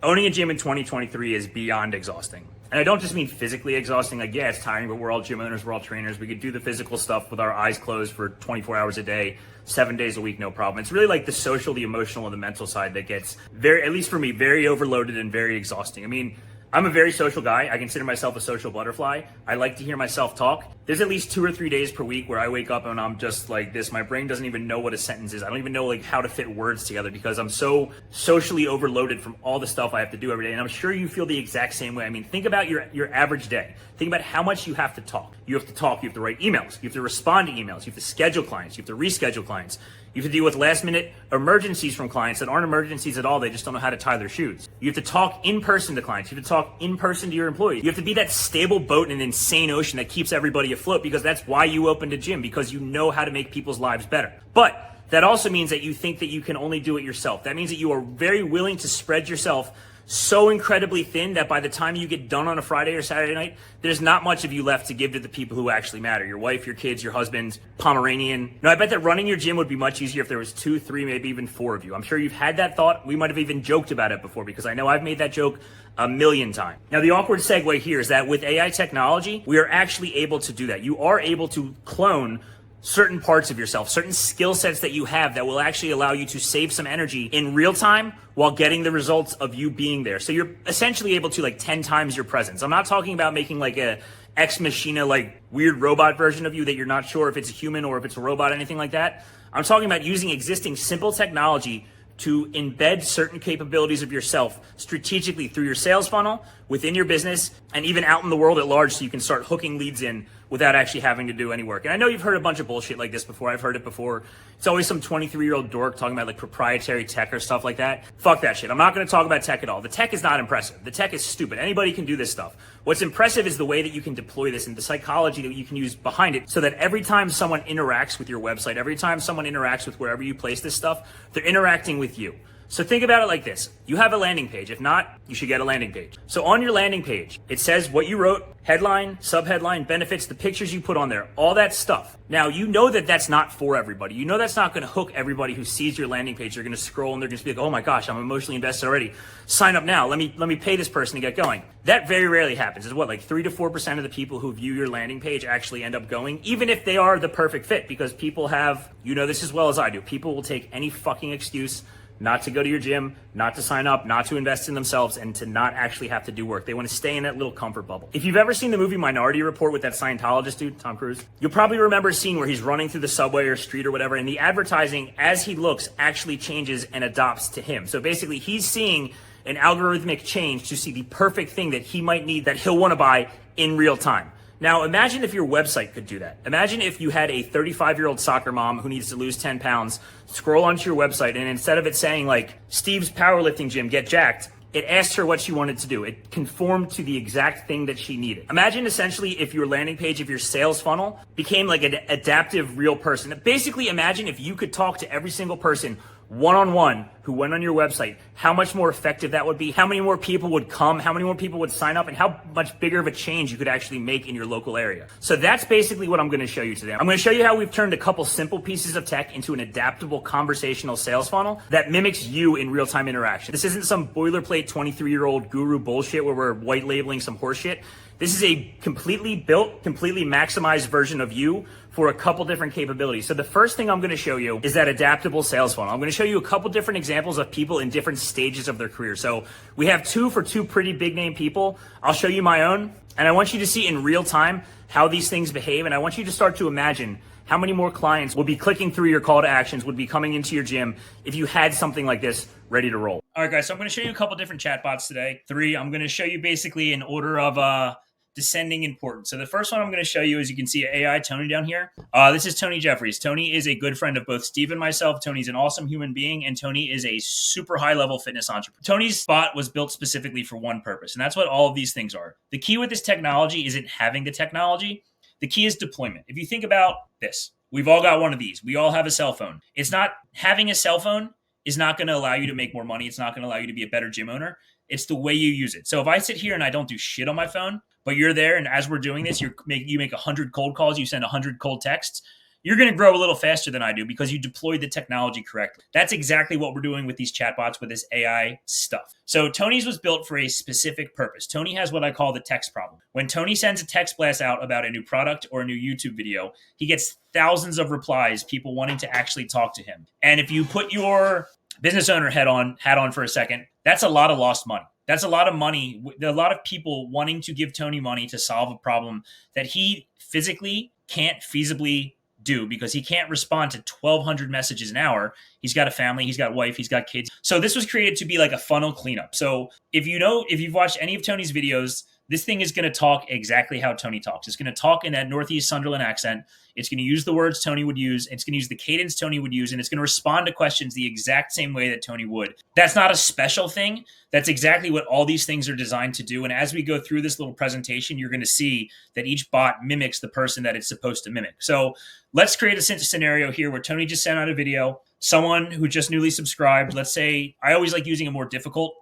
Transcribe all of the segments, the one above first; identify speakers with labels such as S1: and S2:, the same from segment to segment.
S1: Owning a gym in 2023 is beyond exhausting. And I don't just mean physically exhausting, like, yeah, it's tiring, but we're all gym owners, we're all trainers. We could do the physical stuff with our eyes closed for 24 hours a day, 7 days a week, no problem. It's really like the social, the emotional, and the mental side that gets very, at least for me, very overloaded and very exhausting. I mean, I'm a very social guy. I consider myself a social butterfly. I like to hear myself talk. There's at least 2 or 3 days per week where I wake up and I'm just like this. My brain doesn't even know what a sentence is. I don't even know like how to fit words together because I'm so socially overloaded from all the stuff I have to do every day. And I'm sure you feel the exact same way. I mean, think about your average day. Think about how much you have to talk. You have to talk. You have to write emails. You have to respond to emails. You have to schedule clients. You have to reschedule clients. You have to deal with last minute emergencies from clients that aren't emergencies at all. They just don't know how to tie their shoes. You have to talk in person to clients. You have to talk in person to your employees. You have to be that stable boat in an insane ocean that keeps everybody afloat because that's why you opened a gym, because you know how to make people's lives better. But that also means that you think that you can only do it yourself. That means that you are very willing to spread yourself so incredibly thin that by the time you get done on a Friday or Saturday night, there's not much of you left to give to the people who actually matter. Your wife, your kids, your husband, Pomeranian. No, I bet that running your gym would be much easier if there was 2, 3, maybe even 4 of you. I'm sure you've had that thought. We might have even joked about it before because I know I've made that joke a million times. Now, the awkward segue here is that with AI technology, we are actually able to do that. You are able to clone certain parts of yourself, certain skill sets that you have that will actually allow you to save some energy in real time while getting the results of you being there. So you're essentially able to like 10 times your presence. I'm not talking about making like a ex machina, like weird robot version of you that you're not sure if it's a human or if it's a robot, anything like that. I'm talking about using existing simple technology to embed certain capabilities of yourself strategically through your sales funnel, within your business, and even out in the world at large so you can start hooking leads in without actually having to do any work. And I know you've heard a bunch of bullshit like this before. I've heard it before. It's always some 23-year-old dork talking about like proprietary tech or stuff like that. Fuck that shit. I'm not going to talk about tech at all. The tech is not impressive. The tech is stupid. Anybody can do this stuff. What's impressive is the way that you can deploy this and the psychology that you can use behind it so that every time someone interacts with your website, every time someone interacts with wherever you place this stuff, they're interacting with you. So think about it like this. You have a landing page. If not, you should get a landing page. So on your landing page, it says what you wrote, headline, subheadline, benefits, the pictures you put on there, all that stuff. Now, you know that that's not for everybody. You know that's not going to hook everybody who sees your landing page. They're going to scroll and they're going to be like, oh my gosh, I'm emotionally invested already. Sign up now. Let me pay this person to get going. That very rarely happens. It's what, like 3 to 4% of the people who view your landing page actually end up going, even if they are the perfect fit, because people have, you know this as well as I do, people will take any fucking excuse not to go to your gym, not to sign up, not to invest in themselves, and to not actually have to do work. They want to stay in that little comfort bubble. If you've ever seen the movie Minority Report with that Scientologist dude, Tom Cruise, you'll probably remember a scene where he's running through the subway or street or whatever, and the advertising, as he looks, actually changes and adopts to him. So basically, he's seeing an algorithmic change to see the perfect thing that he might need that he'll want to buy in real time. Now, imagine if your website could do that. Imagine if you had a 35-year-old soccer mom who needs to lose 10 pounds, scroll onto your website, and instead of it saying like, Steve's powerlifting gym, get jacked, it asked her what she wanted to do. It conformed to the exact thing that she needed. Imagine essentially if your landing page, if your sales funnel became like an adaptive real person. Basically, imagine if you could talk to every single person one-on-one who went on your website, how much more effective that would be, how many more people would come, how many more people would sign up, and how much bigger of a change you could actually make in your local area. So that's basically what I'm going to show you today. I'm going to show you how we've turned a couple simple pieces of tech into an adaptable conversational sales funnel that mimics you in real-time interaction. This isn't some boilerplate 23-year-old guru bullshit where we're white labeling some horseshit. This is a completely built, completely maximized version of you for a couple different capabilities. So the first thing I'm going to show you is that adaptable sales funnel. I'm going to show you a couple different examples of people in different stages of their career. So we have 2 for 2 pretty big name people. I'll show you my own, and I want you to see in real time how these things behave, and I want you to start to imagine how many more clients would be clicking through your call to actions, would be coming into your gym if you had something like this ready to roll. All right, guys, so I'm going to show you a couple different chatbots today. 3, I'm going to show you basically in order of descending importance. So the first one I'm going to show you is, you can see AI Tony down here. This is Tony Jeffries. Tony is a good friend of both Steve and myself. Tony's an awesome human being, and Tony is a super high level fitness entrepreneur. Tony's bot was built specifically for one purpose, and that's what all of these things are. The key with this technology isn't having the technology. The key is deployment. If you think about this, we've all got one of these. We all have a cell phone. It's not having a cell phone is not going to allow you to make more money. It's not going to allow you to be a better gym owner. It's the way you use it. So if I sit here and I don't do shit on my phone, but you're there, and as we're doing this, you make 100 cold calls, you send 100 cold texts, you're going to grow a little faster than I do because you deployed the technology correctly. That's exactly what we're doing with these chatbots, with this AI stuff. So Tony's was built for a specific purpose. Tony has what I call the text problem. When Tony sends a text blast out about a new product or a new YouTube video, he gets thousands of replies, people wanting to actually talk to him. And if you put your business owner hat on for a second, that's a lot of lost money. That's a lot of money. A lot of people wanting to give Tony money to solve a problem that he physically can't feasibly do because he can't respond to 1,200 messages an hour. He's got a family, he's got a wife, he's got kids. So this was created to be like a funnel cleanup. So if you've watched any of Tony's videos, this thing is going to talk exactly how Tony talks. It's going to talk in that Northeast Sunderland accent. It's going to use the words Tony would use. It's going to use the cadence Tony would use, and it's going to respond to questions the exact same way that Tony would. That's not a special thing. That's exactly what all these things are designed to do. And as we go through this little presentation, you're going to see that each bot mimics the person that it's supposed to mimic. So let's create a scenario here where Tony just sent out a video. Someone who just newly subscribed, let's say, I always like using a more difficult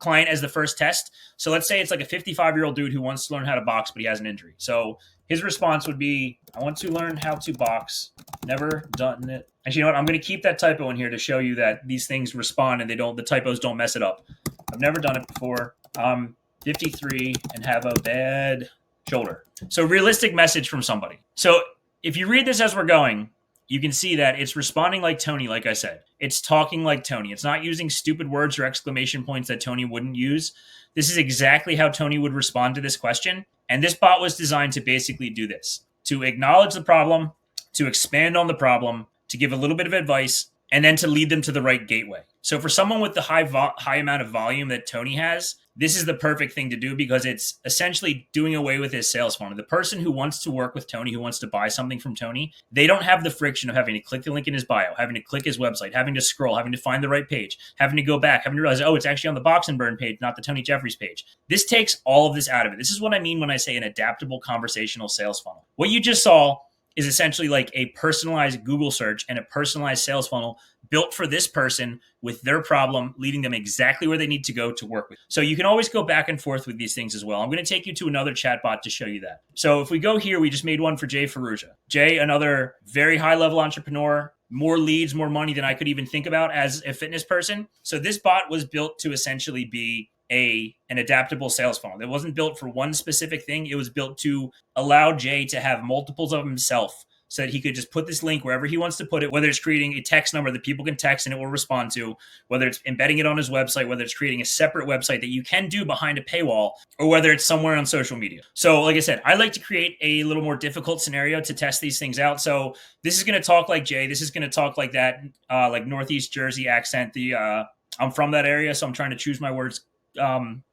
S1: client as the first test. So let's say it's like a 55-year-old dude who wants to learn how to box, but he has an injury. So his response would be, I want to learn how to box. Never done it. Actually, you know what? I'm going to keep that typo in here to show you that these things respond and the typos don't mess it up. I've never done it before. I'm 53 and have a bad shoulder. So realistic message from somebody. So if you read this as we're going, you can see that it's responding like Tony, like I said. It's talking like Tony. It's not using stupid words or exclamation points that Tony wouldn't use. This is exactly how Tony would respond to this question. And this bot was designed to basically do this, to acknowledge the problem, to expand on the problem, to give a little bit of advice, and then to lead them to the right gateway. So for someone with the high amount of volume that Tony has, this is the perfect thing to do because it's essentially doing away with his sales funnel. The person who wants to work with Tony, who wants to buy something from Tony, they don't have the friction of having to click the link in his bio, having to click his website, having to scroll, having to find the right page, having to go back, having to realize, oh, it's actually on the Box and Burn page, not the Tony Jeffries page. This takes all of this out of it. This is what I mean when I say an adaptable conversational sales funnel. What you just saw is essentially like a personalized Google search and a personalized sales funnel built for this person with their problem, leading them exactly where they need to go to work with. So you can always go back and forth with these things as well. I'm going to take you to another chatbot to show you that. So if we go here, we just made one for Jay Ferrugia. Jay, another very high-level entrepreneur, more leads, more money than I could even think about as a fitness person. So this bot was built to essentially be an adaptable sales funnel. It wasn't built for one specific thing. It was built to allow Jay to have multiples of himself so that he could just put this link wherever he wants to put it, whether it's creating a text number that people can text and it will respond to, whether it's embedding it on his website, whether it's creating a separate website that you can do behind a paywall, or whether it's somewhere on social media. So like I said, I like to create a little more difficult scenario to test these things out. So this is going to talk like Jay. This is going to talk like that, like Northeast Jersey accent. I'm from that area, so I'm trying to choose my words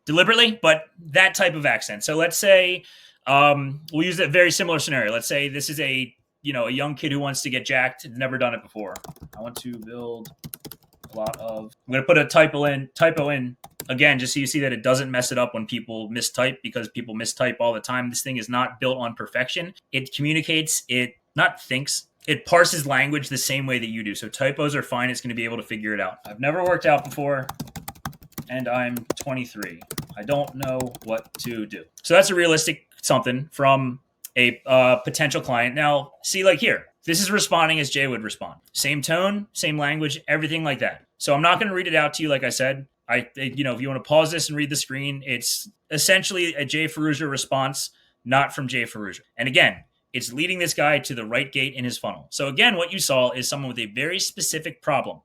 S1: deliberately, but that type of accent. So let's say we'll use a very similar scenario. Let's say this is a young kid who wants to get jacked, never done it before. I want to build a lot of. I'm going to put a typo in again, just so you see that it doesn't mess it up when people mistype, because people mistype all the time. This thing is not built on perfection. It communicates. It not thinks. It parses language the same way that you do. So typos are fine. It's going to be able to figure it out. I've never worked out before, and I'm 23. I don't know what to do. So that's a realistic something from a potential client. Now, see, like here, this is responding as Jay would respond. Same tone, same language, everything like that. So I'm not going to read it out to you. Like I said, if you want to pause this and read the screen, it's essentially a Jay Ferrugia response, not from Jay Ferrugia. And again, it's leading this guy to the right gate in his funnel. So again, what you saw is someone with a very specific problem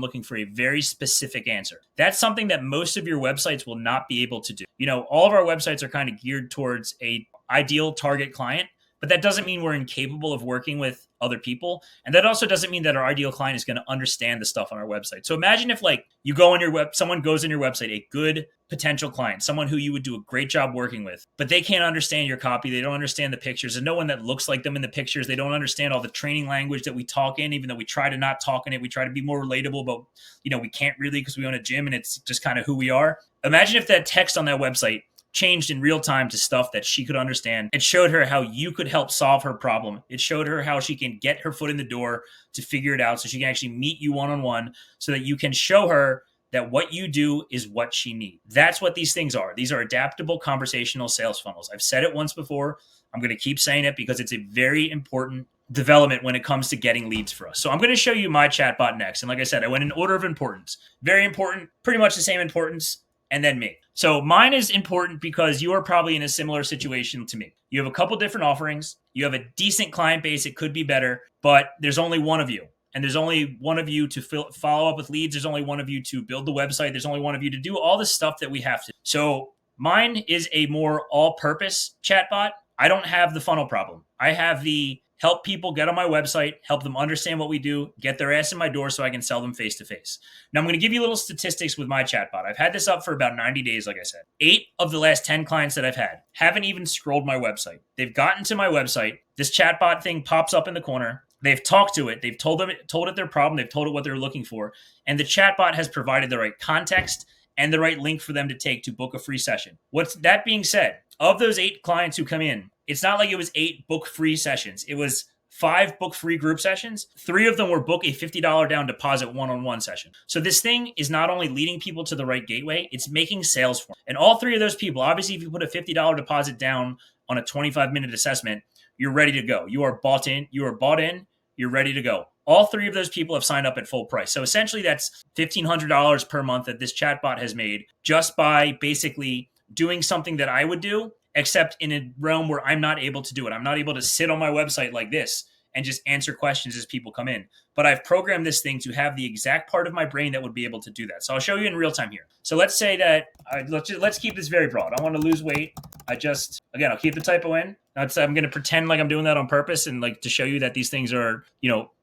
S1: looking for a very specific answer. That's something that most of your websites will not be able to do. All of our websites are kind of geared towards a ideal target client, but that doesn't mean we're incapable of working with other people. And that also doesn't mean that our ideal client is going to understand the stuff on our website. So imagine if you go on your someone goes on your website, a good potential client, someone who you would do a great job working with, but they can't understand your copy. They don't understand the pictures. There's no one that looks like them in the pictures. They don't understand all the training language that we talk in, even though we try to not talk in it. We try to be more relatable, but we can't really because we own a gym and it's just kind of who we are. Imagine if that text on that website changed in real time to stuff that she could understand. It showed her how you could help solve her problem. It showed her how she can get her foot in the door to figure it out so she can actually meet you one-on-one so that you can show her that what you do is what she needs. That's what these things are. These are adaptable conversational sales funnels. I've said it once before. I'm going to keep saying it because it's a very important development when it comes to getting leads for us. So I'm going to show you my chatbot next. And like I said, I went in order of importance. Very important, pretty much the same importance, and then me. So mine is important because you are probably in a similar situation to me. You have a couple different offerings. You have a decent client base. It could be better, but there's only one of you. And there's only one of you to follow up with leads. There's only one of you to build the website. There's only one of you to do all the stuff that we have to. So mine is a more all-purpose chatbot. I don't have the funnel problem. I have the help people get on my website, help them understand what we do, get their ass in my door so I can sell them face-to-face. Now, I'm going to give you little statistics with my chatbot. I've had this up for about 90 days, like I said. 8 of the last 10 clients that I've had haven't even scrolled my website. They've gotten to my website. This chatbot thing pops up in the corner. They've talked to it. They've told it their problem. They've told it what they're looking for. And the chatbot has provided the right context and the right link for them to take to book a free session. What's that being said, of those 8 clients who come in, it's not like it was 8 book free sessions. It was 5 book free group sessions. 3 of them were book a $50 down deposit one-on-one session. So this thing is not only leading people to the right gateway, it's making sales for them. And all 3 of those people, obviously, if you put a $50 deposit down on a 25-minute assessment, you're ready to go. You are bought in. You're ready to go. All 3 of those people have signed up at full price. So essentially that's $1,500 per month that this chatbot has made just by basically doing something that I would do, except in a realm where I'm not able to do it. I'm not able to sit on my website like this and just answer questions as people come in. But I've programmed this thing to have the exact part of my brain that would be able to do that. So I'll show you in real time here. So let's say that, let's keep this very broad. I want to lose weight. I'll keep the typo in. I'm going to pretend like I'm doing that on purpose and like to show you that these things are,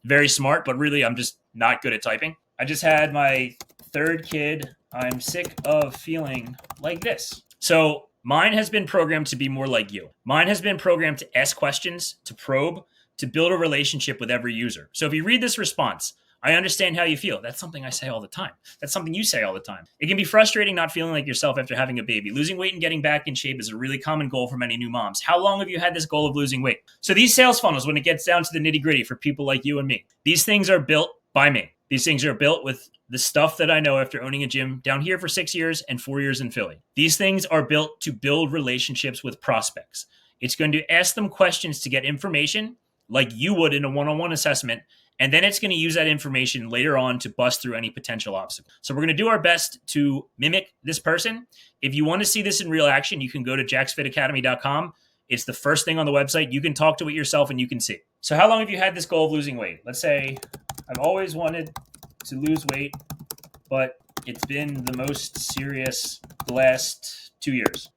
S1: very smart, but really I'm just not good at typing. I just had my 3rd kid. I'm sick of feeling like this. So mine has been programmed to be more like you. Mine has been programmed to ask questions, to probe, to build a relationship with every user. So if you read this response, I understand how you feel. That's something I say all the time. That's something you say all the time. It can be frustrating not feeling like yourself after having a baby. Losing weight and getting back in shape is a really common goal for many new moms. How long have you had this goal of losing weight? So these sales funnels, when it gets down to the nitty-gritty for people like you and me, these things are built by me. These things are built with the stuff that I know after owning a gym down here for 6 years and 4 years in Philly. These things are built to build relationships with prospects. It's going to ask them questions to get information like you would in a one-on-one assessment, and then it's going to use that information later on to bust through any potential obstacle. So we're going to do our best to mimic this person. If you want to see this in real action, you can go to jacksfitacademy.com. It's the first thing on the website. You can talk to it yourself and you can see. So how long have you had this goal of losing weight? Let's say I've always wanted to lose weight, but it's been the most serious the last 2 years.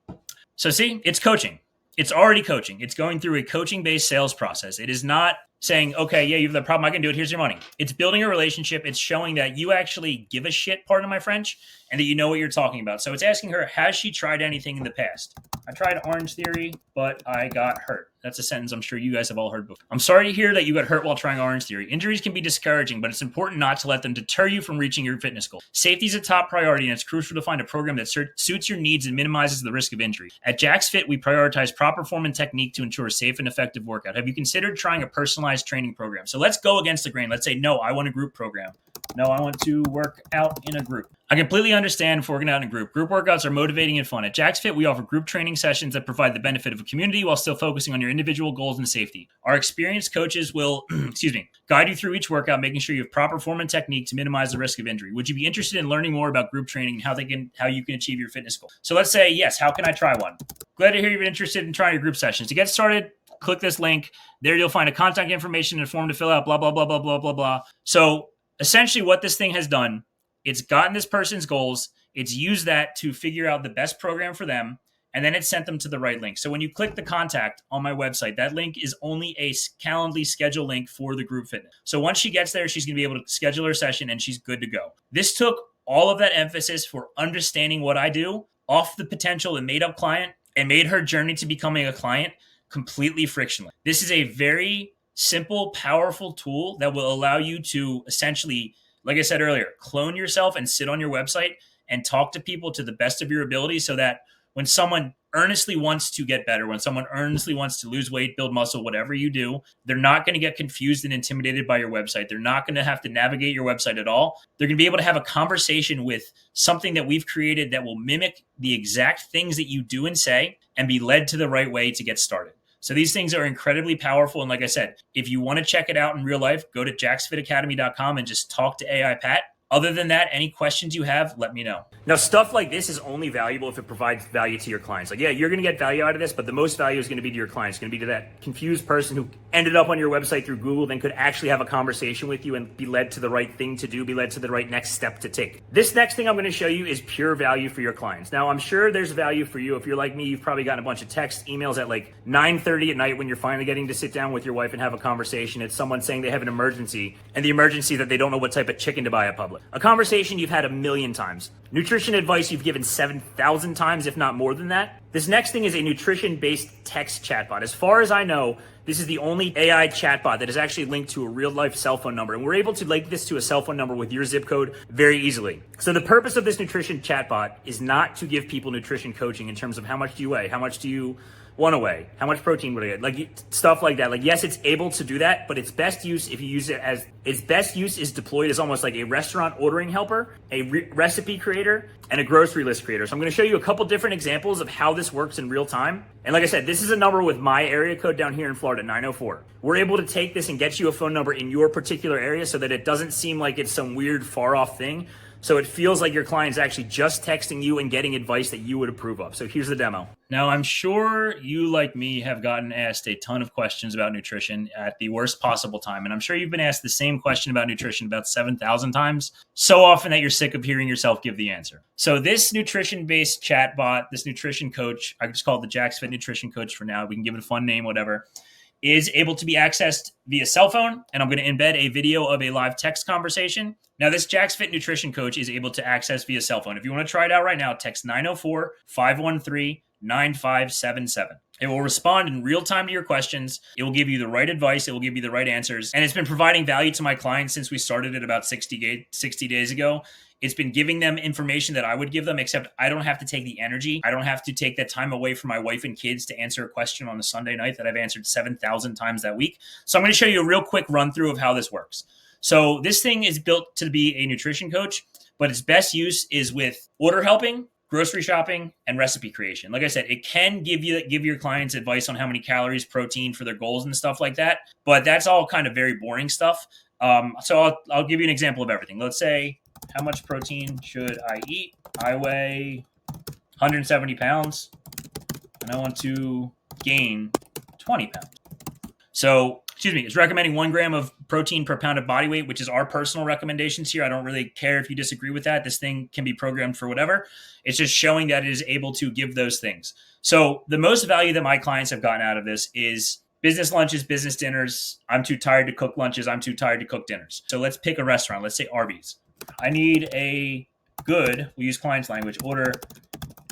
S1: So see, it's coaching. It's already coaching. It's going through a coaching-based sales process. It is not saying, okay, yeah, you have the problem, I can do it, here's your money. It's building a relationship. It's showing that you actually give a shit, pardon my French, and that you know what you're talking about. So it's asking her, has she tried anything in the past? I tried Orange Theory, but I got hurt. That's a sentence I'm sure you guys have all heard before. I'm sorry to hear that you got hurt while trying Orange Theory. Injuries can be discouraging, but it's important not to let them deter you from reaching your fitness goal. Safety is a top priority, and it's crucial to find a program that suits your needs and minimizes the risk of injury. At Jax Fit, we prioritize proper form and technique to ensure a safe and effective workout. Have you considered trying a personalized training program? So let's go against the grain. Let's say, no, I want a group program. No, I want to work out in a group. I completely understand for working out in a group. Group workouts are motivating and fun. At Jax Fit, we offer group training sessions that provide the benefit of a community while still focusing on your individual goals and safety. Our experienced coaches will, guide you through each workout, making sure you have proper form and technique to minimize the risk of injury. Would you be interested in learning more about group training and how you can achieve your fitness goal? So let's say, yes, how can I try one? Glad to hear you're interested in trying your group sessions. To get started, click this link. There you'll find a contact information and a form to fill out, blah, blah, blah, blah, blah, blah, blah. So essentially what this thing has done, it's gotten this person's goals. It's used that to figure out the best program for them. And then it sent them to the right link. So when you click the contact on my website, that link is only a Calendly schedule link for the group fitness. So once she gets there, she's going to be able to schedule her session and she's good to go. This took all of that emphasis for understanding what I do off the potential and made up client and made her journey to becoming a client completely frictionless. This is a very simple, powerful tool that will allow you to essentially, like I said earlier, clone yourself and sit on your website and talk to people to the best of your ability so that when someone
S2: earnestly wants to get better, when someone earnestly wants to lose weight, build muscle, whatever you do, they're not going to get confused and intimidated by your website. They're not going to have to navigate your website at all. They're going to be able to have a conversation with something that we've created that will mimic the exact things that you do and say and be led to the right way to get started. So these things are incredibly powerful. And like I said, if you want to check it out in real life, go to jacksfitacademy.com and just talk to AI Pat. Other than that, any questions you have, let me know.
S1: Now, stuff like this is only valuable if it provides value to your clients. Like, yeah, you're going to get value out of this, but the most value is going to be to your clients. It's going to be to that confused person who ended up on your website through Google, then could actually have a conversation with you and be led to the right thing to do, be led to the right next step to take. This next thing I'm going to show you is pure value for your clients. Now, I'm sure there's value for you. If you're like me, you've probably gotten a bunch of texts, emails at like 9:30 at night when you're finally getting to sit down with your wife and have a conversation. It's someone saying they have an emergency, and the emergency that they don't know what type of chicken to buy at Publix. A conversation you've had a million times. Nutrition advice you've given 7,000 times, if not more than that. This next thing is a nutrition-based text chatbot. As far as I know, this is the only AI chatbot that is actually linked to a real-life cell phone number. And we're able to link this to a cell phone number with your zip code very easily. So the purpose of this nutrition chatbot is not to give people nutrition coaching in terms of how much do you weigh, how much do you want to weigh, how much protein would I get, like stuff like that. Like, yes, it's able to do that, but its best use, if you use it as, its best use is deployed as almost like a restaurant ordering helper, a recipe creator, and a grocery list creator. So I'm going to show you a couple different examples of how this works in real time. And like I said, this is a number with my area code down here in Florida, 904. We're able to take this and get you a phone number in your particular area so that it doesn't seem like it's some weird far off thing. So it feels like your client's actually just texting you and getting advice that you would approve of. So here's the demo.
S2: Now, I'm sure you, like me, have gotten asked a ton of questions about nutrition at the worst possible time. And I'm sure you've been asked the same question about nutrition about 7,000 times, so often that you're sick of hearing yourself give the answer. So this nutrition-based chatbot, this nutrition coach, I just call it the Jack's Fit Nutrition Coach for now. We can give it a fun name, whatever, is able to be accessed via cell phone. And I'm going to embed a video of a live text conversation. Now, this Jack's Fit Nutrition Coach is able to access via cell phone. If you want to try it out right now, text 904-513-9577. It will respond in real time to your questions. It will give you the right advice. It will give you the right answers. And it's been providing value to my clients since we started it about 60 days ago. It's been giving them information that I would give them, except I don't have to take the energy. I don't have to take that time away from my wife and kids to answer a question on a Sunday night that I've answered 7,000 times that week. So I'm going to show you a real quick run through of how this works. So this thing is built to be a nutrition coach, but its best use is with order helping, grocery shopping, and recipe creation. Like I said, it can give your clients advice on how many calories, protein for their goals and stuff like that. But that's all kind of very boring stuff. So I'll give you an example of everything. Let's say, how much protein should I eat? I weigh 170 pounds and I want to gain 20 pounds. So, it's recommending 1 gram of protein per pound of body weight, which is our personal recommendations here. I don't really care if you disagree with that. This thing can be programmed for whatever. It's just showing that it is able to give those things. So the most value that my clients have gotten out of this is business lunches, business dinners. I'm too tired to cook lunches. I'm too tired to cook dinners. So let's pick a restaurant. Let's say Arby's. I need a good, we use client's language, order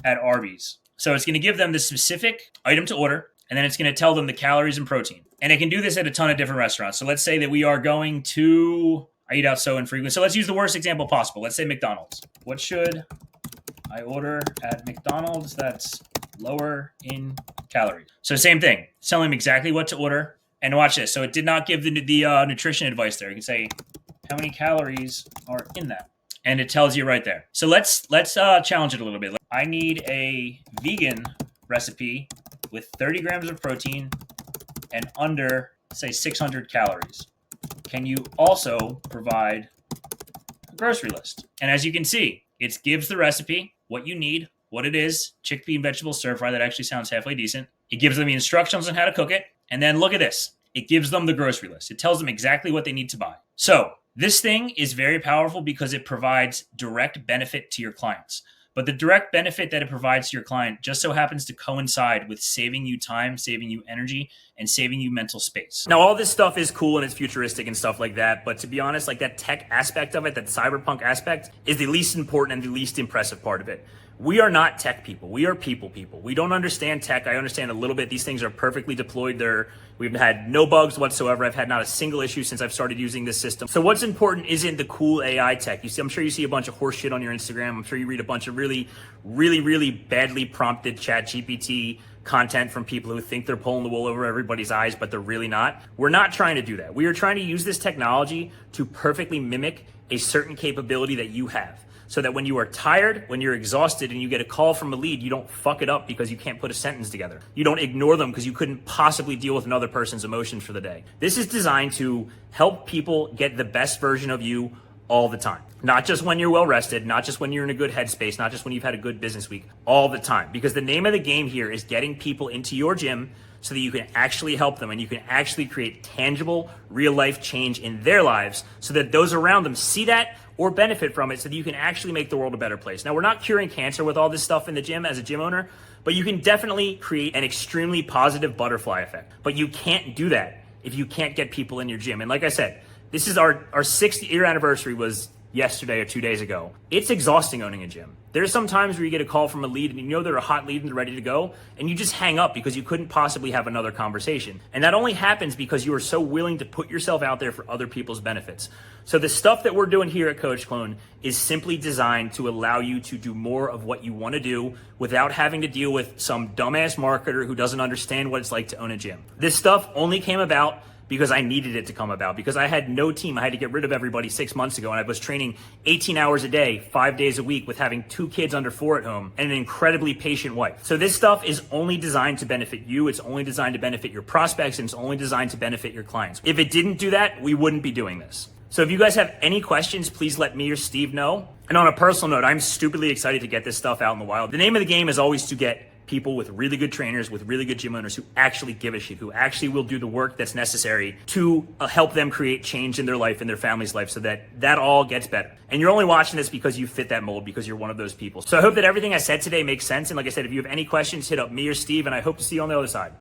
S2: at Arby's. So it's going to give them the specific item to order, and then it's going to tell them the calories and protein. And it can do this at a ton of different restaurants. So let's say that we are going to, I eat out so infrequently. So let's use the worst example possible. Let's say McDonald's. What should I order at McDonald's that's lower in calories? So same thing. It's telling them exactly what to order. And watch this. So it did not give the nutrition advice there. You can say, how many calories are in that? And it tells you right there. So let's challenge it a little bit. I need a vegan recipe with 30 grams of protein and under, say, 600 calories. Can you also provide a grocery list? And as you can see, it gives the recipe, what you need, what it is, chickpea and vegetable stir fry. That actually sounds halfway decent. It gives them the instructions on how to cook it. And then look at this. It gives them the grocery list. It tells them exactly what they need to buy. So this thing is very powerful because it provides direct benefit to your clients. But the direct benefit that it provides to your client just so happens to coincide with saving you time, saving you energy, and saving you mental space.
S1: Now, all this stuff is cool and it's futuristic and stuff like that. But to be honest, like that tech aspect of it, that cyberpunk aspect, is the least important and the least impressive part of it. We are not tech people. We are people. We don't understand tech. I understand a little bit. These things are perfectly deployed. We've had no bugs whatsoever. I've had not a single issue since I've started using this system. So what's important isn't the cool AI tech. I'm sure you see a bunch of horse shit on your Instagram. I'm sure you read a bunch of really really badly prompted chat GPT content from people who think they're pulling the wool over everybody's eyes, but they're really not. We're not trying to do that. We are trying to use this technology to perfectly mimic a certain capability that you have, so that when you are tired, when you're exhausted, and you get a call from a lead, you don't fuck it up because you can't put a sentence together. You don't ignore them because you couldn't possibly deal with another person's emotions for the day. This is designed to help people get the best version of you all the time. Not just when you're well rested, not just when you're in a good headspace, not just when you've had a good business week, all the time. Because the name of the game here is getting people into your gym so that you can actually help them and you can actually create tangible, real life change in their lives so that those around them see that or benefit from it so that you can actually make the world a better place. Now, we're not curing cancer with all this stuff in the gym as a gym owner, but you can definitely create an extremely positive butterfly effect. But you can't do that if you can't get people in your gym. And like I said, this is our 6th-year anniversary was yesterday or 2 days ago. It's exhausting owning a gym. There's some times where you get a call from a lead and you know they're a hot lead and they're ready to go, and you just hang up because you couldn't possibly have another conversation. And that only happens because you are so willing to put yourself out there for other people's benefits. So the stuff that we're doing here at CoachClone is simply designed to allow you to do more of what you want to do without having to deal with some dumbass marketer who doesn't understand what it's like to own a gym. This stuff only came about because I needed it to come about, because I had no team. I had to get rid of everybody 6 months ago, and I was training 18 hours a day, 5 days a week, with having 2 kids under 4 at home and an incredibly patient wife. So this stuff is only designed to benefit you. It's only designed to benefit your prospects, and it's only designed to benefit your clients. If it didn't do that, we wouldn't be doing this. So if you guys have any questions, please let me or Steve know. And on a personal note, I'm stupidly excited to get this stuff out in the wild. The name of the game is always to get people with really good trainers, with really good gym owners who actually give a shit, who actually will do the work that's necessary to help them create change in their life and their family's life so that that all gets better. And you're only watching this because you fit that mold, because you're one of those people. So I hope that everything I said today makes sense. And like I said, if you have any questions, hit up me or Steve, and I hope to see you on the other side.